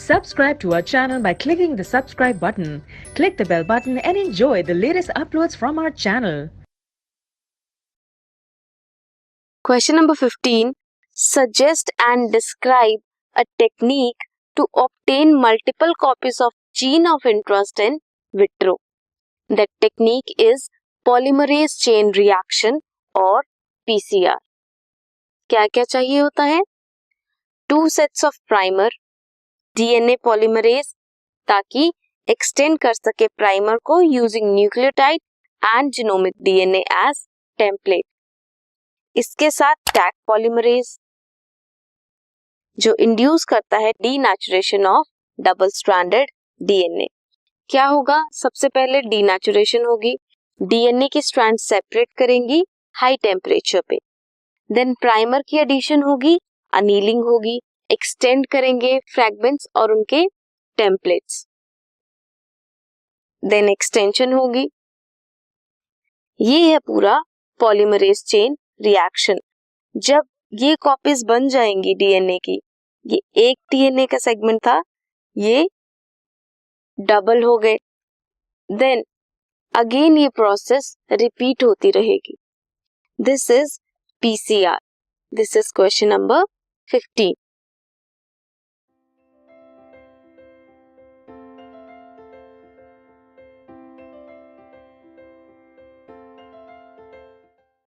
Subscribe to our channel by clicking the subscribe button. Click the bell button and enjoy the latest uploads from our channel. Question number 15. Suggest and describe a technique to obtain multiple copies of gene of interest in vitro. That technique is polymerase chain reaction और PCR. क्या क्या चाहिए होता है? 2 sets of primer, DNA polymerase ताकि extend कर सके primer को using nucleotide and genomic DNA as template. इसके साथ टैग पॉलीमरेज जो इंड्यूस करता है denaturation of double stranded DNA. क्या होगा? सबसे पहले डीनेचुरेशन होगी, DNA की स्ट्रैंड सेपरेट करेंगी हाई टेम्परेचर पे. देन प्राइमर की एडिशन होगी, अनीलिंग होगी, एक्सटेंड करेंगे फ्रैगमेंट्स और उनके टेम्पलेट्स. देन एक्सटेंशन होगी. ये है पूरा पॉलीमरेज चेन रिएक्शन. जब ये कॉपीज बन जाएंगी डीएनए की, ये एक डीएनए का सेगमेंट था, ये डबल हो गए. देन अगेन ये प्रोसेस रिपीट होती रहेगी. This is PCR. This is question number 15.